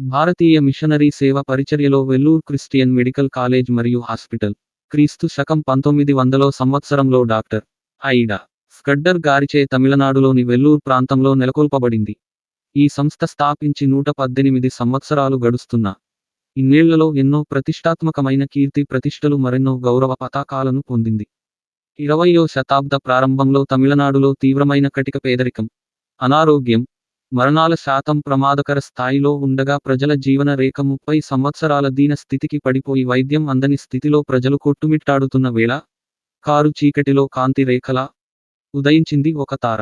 భారతీయ machinery సేవ పరిచర్యలో Vellore Christian medical college మరియు హాస్పిటల్. క్రీస్తు శకం 1900 సంవత్సరంలో డాక్టర్ ఐడా స్కడ్డర్ గారిచే తమిళనాడులోని వెల్లూర్ ప్రాంతంలో నెలకొల్పబడింది. ఈ సంస్థ స్థాపించి 118 సంవత్సరాలు గడుస్తున్నా ఇన్నేళ్లలో ఎన్నో ప్రతిష్టాత్మకమైన కీర్తి ప్రతిష్టలు మరెన్నో గౌరవ పతాకాలను పొందింది. 20వ శతాబ్ద ప్రారంభంలో తమిళనాడులో తీవ్రమైన కటిక పేదరికం, అనారోగ్యం, మరణాల శాతం ప్రమాదకర స్థాయిలో ఉండగా ప్రజల జీవన రేఖ 30 సంవత్సరాల దీన స్థితికి పడిపోయి వైద్యం అందని స్థితిలో ప్రజలు కొట్టుమిట్టాడుతున్న వేళ కారు చీకటిలో కాంతి రేఖలా ఉదయించింది ఒక తార.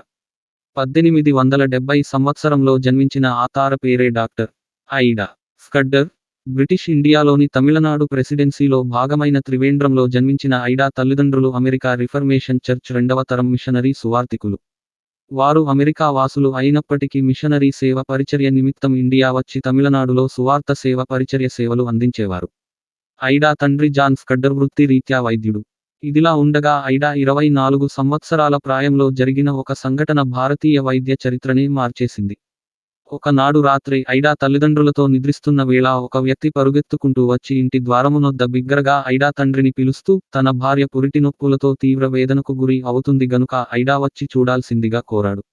1870 సంవత్సరంలో జన్మించిన ఆ తార పేరే డాక్టర్ ఐడా స్కడ్డర్. బ్రిటిష్ ఇండియాలోని తమిళనాడు ప్రెసిడెన్సీలో భాగమైన త్రివేంద్రంలో జన్మించిన ఐడా తల్లిదండ్రులు అమెరికా రిఫర్మేషన్ చర్చ్ రెండవ తరం మిషనరీ సువార్తికులు. వారు అమెరికా వాసులు అయినప్పటికీ మిషనరీ సేవ పరిచర్య నిమిత్తం ఇండియా వచ్చి తమిళనాడులో సువార్త సేవ పరిచర్య సేవలు అందించేవారు. ఐడా తండ్రి జాన్ స్కడ్డర్ వృత్తి రీత్యా వైద్యుడు. ఇదిలా ఉండగా ఐడా 24 సంవత్సరాల ప్రాయంలో జరిగిన ఒక సంఘటన భారతీయ వైద్య చరిత్రనే మార్చేసింది. ఒకనాడు రాత్రి ఐడా తల్లిదండ్రులతో నిద్రిస్తున్న వేళ ఒక వ్యక్తి పరుగెత్తుకుంటూ వచ్చి ఇంటి ద్వారమునొద్ద బిగ్గరగా ఐడా తండ్రిని పిలుస్తూ తన భార్య పురిటి నొప్పులతో తీవ్ర వేదనకు గురి అవుతుంది గనుక ఐడా వచ్చి చూడాల్సిందిగా కోరాడు.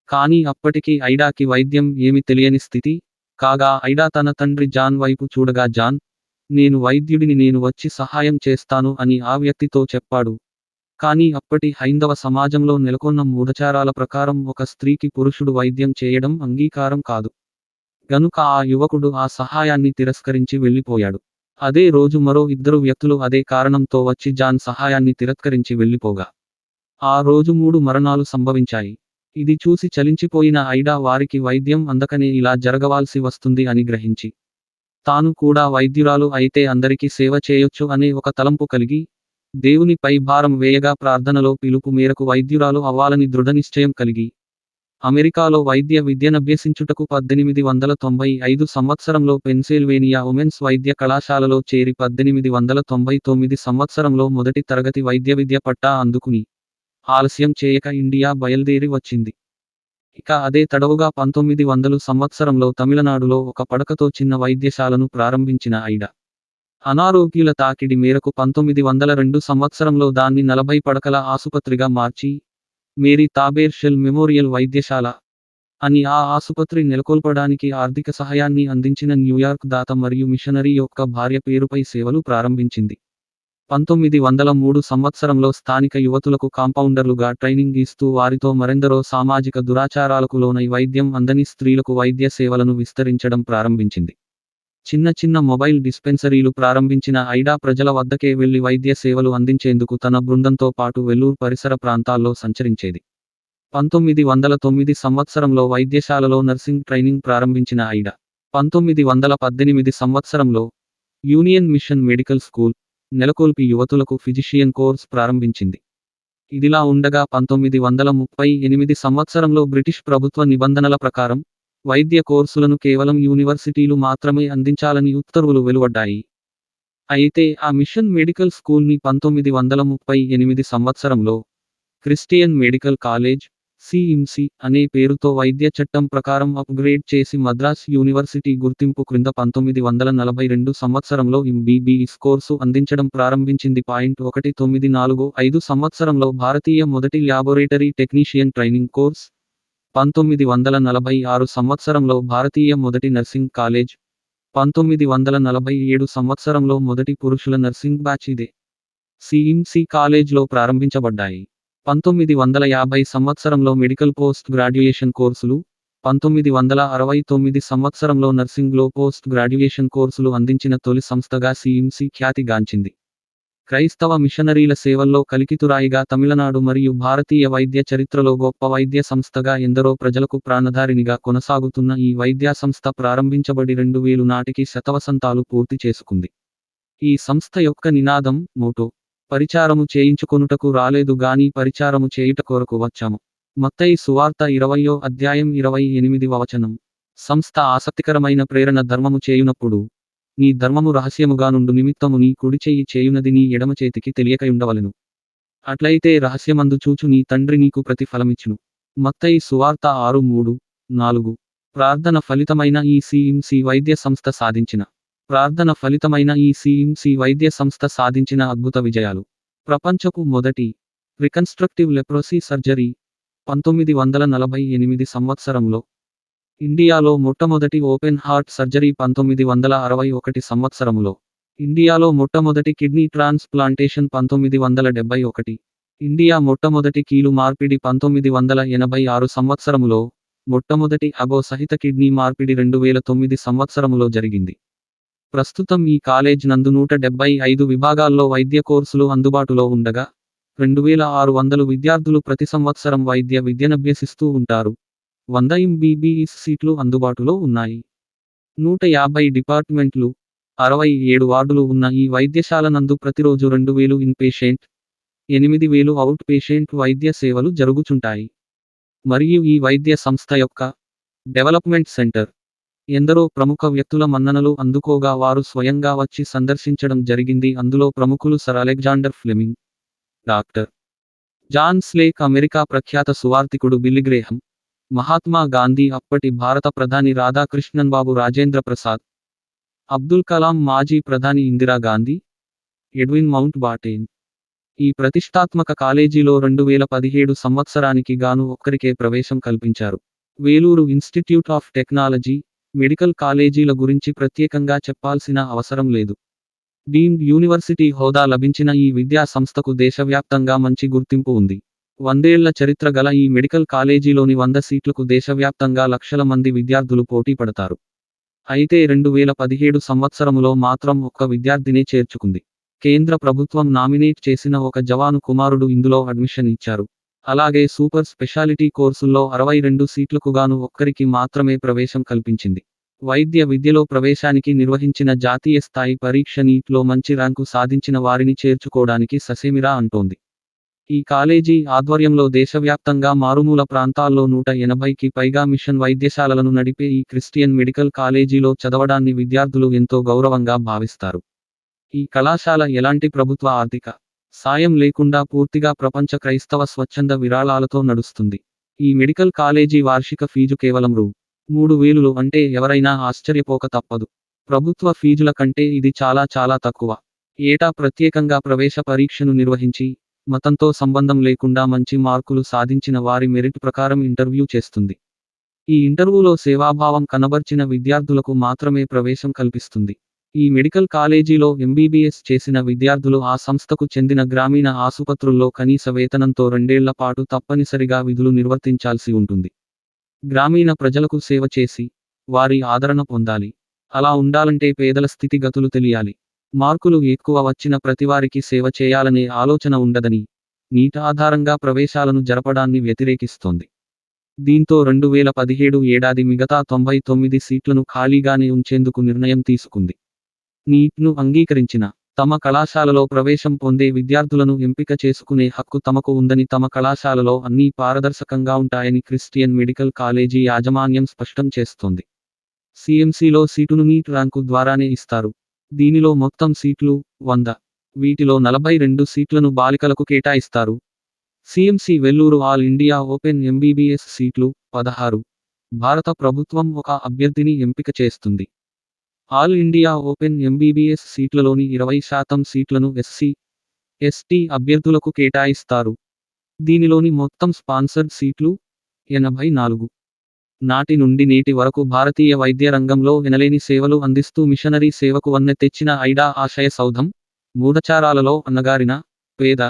కానీ అప్పటికీ ఐడాకి వైద్యం ఏమి తెలియని స్థితి కాగా ఐడా తన తండ్రి జాన్ వైపు చూడగా జాన్, నేను వైద్యుడిని, నేను వచ్చి సహాయం చేస్తాను అని ఆ వ్యక్తితో చెప్పాడు. కానీ అప్పటి హైందవ సమాజంలో నెలకొన్న మూఢచారాల ప్రకారం ఒక స్త్రీకి పురుషుడు వైద్యం చేయడం అంగీకారం కాదు గనుక ఆ యువకుడు ఆ సహాయాన్ని తిరస్కరించి వెళ్ళిపోయాడు. అదే రోజు మరో ఇద్దరు వ్యక్తులు అదే కారణంతో వచ్చి జాన్ సహాయాన్ని తిరస్కరించి వెళ్ళిపోగా ఆ రోజు 3 మరణాలు సంభవించాయి. ఇది చూసి చలించిపోయిన ఐడా వారికి వైద్యం అందకనే ఇలా జరగవాల్సి వస్తుంది అని గ్రహించి తాను కూడా వైద్యురాలు అయితే అందరికీ సేవ చేయొచ్చు అనే ఒక తలంపు కలిగి దేవునిపై భారం వేయగా ప్రార్థనలో పిలుపు మేరకు వైద్యురాలు అవ్వాలని దృఢనిశ్చయం కలిగి అమెరికాలో వైద్య విద్యనభ్యసించుటకు 1895 సంవత్సరంలో పెన్సిల్వేనియా ఉమెన్స్ వైద్య కళాశాలలో చేరి 1899 సంవత్సరంలో మొదటి తరగతి వైద్య విద్య పట్టా అందుకుని ఆలస్యం చేయక ఇండియా బయలుదేరి వచ్చింది. ఇక అదే తడవుగా 1900 సంవత్సరంలో తమిళనాడులో ఒక పడకతో చిన్న వైద్యశాలను ప్రారంభించిన ఐడా అనారోగ్యుల తాకిడి మేరకు 1902 సంవత్సరంలో దాన్ని 40 పడకల ఆసుపత్రిగా మార్చి మేరీ తాబేర్ మెమోరియల్ వైద్యశాల అని ఆ ఆసుపత్రి నెలకొల్పడానికి ఆర్థిక సహాయాన్ని అందించిన న్యూయార్క్ దాత మరియు మిషనరీ యొక్క భార్య పేరుపై సేవలు ప్రారంభించింది. 1903 సంవత్సరంలో స్థానిక యువతులకు కాంపౌండర్లుగా ట్రైనింగ్ ఇస్తూ వారితో మరెందరో సామాజిక దురాచారాలకు లోనై వైద్యం అందని స్త్రీలకు వైద్య సేవలను విస్తరించడం ప్రారంభించింది. చిన్న చిన్న మొబైల్ డిస్పెన్సరీలు ప్రారంభించిన ఐడా ప్రజల వద్దకే వెళ్లి వైద్య సేవలు అందించేందుకు తన బృందంతో పాటు వెల్లూర్ పరిసర ప్రాంతాల్లో సంచరించేది. 1909 సంవత్సరంలో వైద్యశాలలో నర్సింగ్ ట్రైనింగ్ ప్రారంభించిన ఐడా 1918 సంవత్సరంలో యూనియన్ మిషన్ మెడికల్ స్కూల్ నెలకొల్పి యువతులకు ఫిజిషియన్ కోర్స్ ప్రారంభించింది. ఇదిలా ఉండగా 1938 సంవత్సరంలో బ్రిటిష్ ప్రభుత్వ నిబంధనల ప్రకారం వైద్య కోర్సులను కేవలం యూనివర్సిటీలు మాత్రమే అందించాలని ఉత్తర్వులు వెలువడ్డాయి. అయితే ఆ మిషన్ మెడికల్ స్కూల్ని 1938 సంవత్సరంలో క్రిస్టియన్ మెడికల్ కాలేజ్ (సిఎంసి) అనే పేరుతో వైద్య చట్టం ప్రకారం అప్గ్రేడ్ చేసి మద్రాస్ యూనివర్సిటీ గుర్తింపు క్రింద 1942 సంవత్సరంలో ఎంబీబీఎస్ కోర్సు అందించడం ప్రారంభించింది. 1945 సంవత్సరంలో భారతీయ మొదటి ల్యాబొరేటరీ టెక్నీషియన్ ట్రైనింగ్ కోర్స్, 1946 సంవత్సరంలో భారతీయ మొదటి నర్సింగ్ కాలేజ్, 1947 సంవత్సరంలో మొదటి పురుషుల నర్సింగ్ బ్యాచ్ ఇదే సిఎంసి కాలేజ్లో ప్రారంభించబడ్డాయి. 1950 సంవత్సరంలో మెడికల్ పోస్ట్ గ్రాడ్యుయేషన్ కోర్సులు, 1969 సంవత్సరంలో నర్సింగ్లో పోస్ట్ గ్రాడ్యుయేషన్ కోర్సులు అందించిన తొలి సంస్థగా సిఎంసి ఖ్యాతి గాంచింది. క్రైస్తవ మిషనరీల సేవల్లో కలికితురాయిగా తమిళనాడు మరియు భారతీయ వైద్య చరిత్రలో గొప్ప వైద్య సంస్థగా ఎందరో ప్రజలకు ప్రాణధారినిగా కొనసాగుతున్న ఈ వైద్యా సంస్థ ప్రారంభించబడి 2000 నాటికి శతవసంతాలు పూర్తి చేసుకుంది. ఈ సంస్థ యొక్క నినాదం, మోటో, పరిచారము చేయించుకొనుటకు రాలేదు గాని పరిచారము చేయుట కొరకు వచ్చాము. మత్తయి సువార్త 20వ అధ్యాయం 28వ వచనం. సంస్థ ఆసక్తికరమైన ప్రేరణ ధర్మము చేయునప్పుడు నీ ధర్మము రహస్యముగా నుండు నిమిత్తము నీ కుడి చెయ్యి చేయునది నీ ఎడమ చేతికి తెలియకయుండవలెను. అట్లయితే రహస్యమందు చూచు నీ తండ్రి నీకు ప్రతిఫలమిచ్చును. మత్తయి సువార్త 6:3-4. ప్రార్థన ఫలితమైన ఈ సిఎంసి వైద్య సంస్థ సాధించిన ప్రార్థన ఫలితమైన ఈ సిఎంసి వైద్య సంస్థ సాధించిన అద్భుత విజయాలు. ప్రపంచపు మొదటి రికన్స్ట్రక్టివ్ లెప్రసీ సర్జరీ 1948 సంవత్సరంలో. ఇండియాలో మొట్టమొదటి ఓపెన్ హార్ట్ సర్జరీ 1961 సంవత్సరములో. ఇండియాలో మొట్టమొదటి కిడ్నీ ట్రాన్స్ప్లాంటేషన్ 1971. ఇండియా మొట్టమొదటి కీలు మార్పిడి 1986 సంవత్సరములో. మొట్టమొదటి అబో సహిత కిడ్నీ మార్పిడి 2009 సంవత్సరములో జరిగింది. ప్రస్తుతం ఈ కాలేజ్ నందు 175 విభాగాల్లో వైద్య కోర్సులు అందుబాటులో ఉండగా 2600 విద్యార్థులు ప్రతి సంవత్సరం వైద్య విద్యనభ్యసిస్తూ ఉంటారు. 100 ఎంబీబీఎస్ సీట్లు అందుబాటులో ఉన్నాయి. 150 డిపార్ట్మెంట్లు, 67 వార్డులు ఉన్న ఈ వైద్యశాల నందు ప్రతిరోజు 2000 ఇన్ పేషెంట్, 8000 అవుట్ పేషెంట్ వైద్య సేవలు జరుగుచుంటాయి. మరియు ఈ వైద్య సంస్థ యొక్క డెవలప్మెంట్ సెంటర్ ఎందరో ప్రముఖ వ్యక్తుల మన్ననలు అందుకోగా వారు స్వయంగా వచ్చి సందర్శించడం జరిగింది. అందులో ప్రముఖులు sir Alexander Fleming, doctor John Slake, America ప్రఖ్యాత సువార్తికుడు బిల్లీ గ్రేహం, మహాత్మా గాంధీ, అప్పటి భారత ప్రధాని రాధాకృష్ణన్ బాబు, రాజేంద్ర ప్రసాద్, అబ్దుల్ కలాం, మాజీ ప్రధాని Indira Gandhi, Edwin mount Batten. ఈ ప్రతిష్టాత్మక కాలేజీలో 2017 సంవత్సరానికి గాను ఒక్కరికే ప్రవేశం కల్పించారు. Vellore institute of technology, medical కాలేజీల గురించి ప్రత్యేకంగా చెప్పాల్సిన అవసరం లేదు. డీమ్డ్ యూనివర్సిటీ హోదా లభించిన ఈ విద్యా సంస్థకు దేశవ్యాప్తంగా మంచి గుర్తింపు ఉంది. 100 ఏళ్ల చరిత్ర గల ఈ మెడికల్ కాలేజీలోని 100 సీట్లకు దేశవ్యాప్తంగా లక్షల మంది విద్యార్థులు పోటీ పడతారు. అయితే 2017 సంవత్సరములో మాత్రం ఒక్క విద్యార్థినే చేర్చుకుంది. కేంద్ర ప్రభుత్వం నామినేట్ చేసిన ఒక జవాను కుమారుడు ఇందులో అడ్మిషన్ ఇచ్చారు. అలాగే సూపర్ స్పెషాలిటీ కోర్సుల్లో 62 సీట్లకు గాను ఒక్కరికి మాత్రమే ప్రవేశం కల్పించింది. వైద్య విద్యలో ప్రవేశానికి నిర్వహించిన జాతీయ స్థాయి పరీక్ష నీట్లో మంచి ర్యాంకు సాధించిన వారిని చేర్చుకోవడానికి ససేమిరా అంటోంది. ఈ కాలేజీ ఆధ్వర్యంలో దేశవ్యాప్తంగా మారుమూల ప్రాంతాల్లో 180కి పైగా మిషన్ వైద్యశాలలను నడిపే ఈ క్రిస్టియన్ మెడికల్ కాలేజీలో చదవడాన్ని విద్యార్థులు ఎంతో గౌరవంగా భావిస్తారు. ఈ కళాశాల ఎలాంటి ప్రభుత్వ ఆర్థిక సాయం లేకుండా పూర్తిగా ప్రపంచ క్రైస్తవ స్వచ్ఛంద విరాళాలతో నడుస్తుంది. ఈ మెడికల్ కాలేజీ వార్షిక ఫీజు కేవలం రూ. 3000 అంటే ఎవరైనా ఆశ్చర్యపోక తప్పదు. ప్రభుత్వ ఫీజుల కంటే ఇది చాలా చాలా తక్కువ. ఏటా ప్రత్యేకంగా ప్రవేశ పరీక్షను నిర్వహించి మతంతో సంబంధం లేకుండా మంచి మార్కులు సాధించిన వారి మెరిట్ ప్రకారం ఇంటర్వ్యూ చేస్తుంది. ఈ ఇంటర్వ్యూలో సేవాభావం కనబర్చిన విద్యార్థులకు మాత్రమే ప్రవేశం కల్పిస్తుంది. ఈ మెడికల్ కాలేజీలో ఎంబీబీఎస్ చేసిన విద్యార్థులు ఆ సంస్థకు చెందిన గ్రామీణ ఆసుపత్రుల్లో కనీస వేతనంతో 2 ఏళ్ల పాటు తప్పనిసరిగా విధులు నిర్వర్తించాల్సి ఉంటుంది. గ్రామీణ ప్రజలకు సేవ చేసి వారి ఆదరణ పొందాలి. అలా ఉండాలంటే పేదల స్థితిగతులు తెలియాలి. మార్కులు ఎక్కువ వచ్చిన ప్రతివారికి సేవ చేయాలనే ఆలోచన ఉండదని నీట్ ఆధారంగా ప్రవేశాలను జరపడాన్ని వ్యతిరేకిస్తోంది. దీంతో 2017 ఏడాది మిగతా 99 సీట్లను ఖాళీగానే ఉంచేందుకు నిర్ణయం తీసుకుంది. నీట్ను అంగీకరించిన తమ కళాశాలలో ప్రవేశం పొందే విద్యార్థులను ఎంపిక చేసుకునే హక్కు తమకు ఉందని, తమ కళాశాలలో అన్నీ పారదర్శకంగా ఉంటాయని క్రిస్టియన్ మెడికల్ కాలేజీ యాజమాన్యం స్పష్టం చేస్తోంది. సిఎంసిలో సీటును నీట్ ర్యాంకు ద్వారానే ఇస్తారు. దీనిలో మొత్తం సీట్లు 100. వీటిలో 42 సీట్లను బాలికలకు కేటాయిస్తారు. CMC Vellore all India open MBBS సీట్లు 16. భారత ప్రభుత్వం ఒక అభ్యర్థిని ఎంపిక చేస్తుంది. ఆల్ ఇండియా ఓపెన్ ఎంబీబీఎస్ సీట్లలోని 20% సీట్లను ఎస్సీ, ఎస్టీ అభ్యర్థులకు కేటాయిస్తారు. దీనిలోని మొత్తం స్పాన్సర్డ్ సీట్లు 84. నాటి నుండి నేటి వరకు భారతీయ వైద్య రంగంలో ఎనలేని సేవలు అందిస్తూ మిషనరీ సేవకు వన్నె తెచ్చిన ఐడా ఆశయ సౌధం, మూఢచారాలలో అన్నగారిన పేద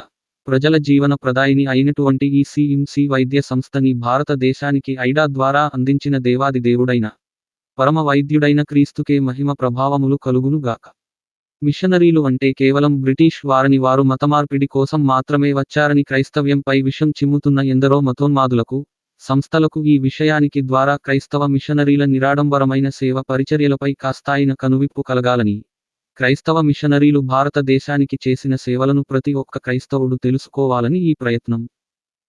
ప్రజల జీవన ప్రదాయిని అయినటువంటి ఈ సిఎంసి వైద్య సంస్థని భారతదేశానికి ఐడా ద్వారా అందించిన దేవాది దేవుడైన పరమ వైద్యుడైన క్రీస్తుకే మహిమ ప్రభావములు కలుగునుగాక. మిషనరీలు అంటే కేవలం బ్రిటిష్ వారని, వారు మతమార్పిడి కోసం మాత్రమే వచ్చారని క్రైస్తవ్యంపై విషం చిమ్ముతున్న ఎందరో మతోన్మాదులకు, సంస్థలకు ఈ విషయానికి ద్వారా క్రైస్తవ మిషనరీల నిరాడంబరమైన సేవ పరిచర్యలపై కాస్తాయిన కనువిప్పు కలగాలని, క్రైస్తవ మిషనరీలు భారతదేశానికి చేసిన సేవలను ప్రతి ఒక్క క్రైస్తవుడు తెలుసుకోవాలని ఈ ప్రయత్నం.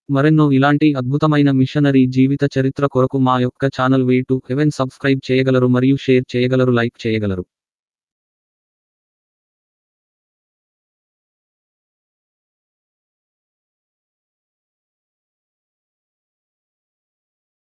మరెన్నో ఇలాంటి అద్భుతమైన మిషనరీ జీవిత చరిత్ర కొరకు మా యొక్క channel way to heaven subscribe చేయగలరు మరియు షేర్ చేయగలరు, లైక్ చేయగలరు.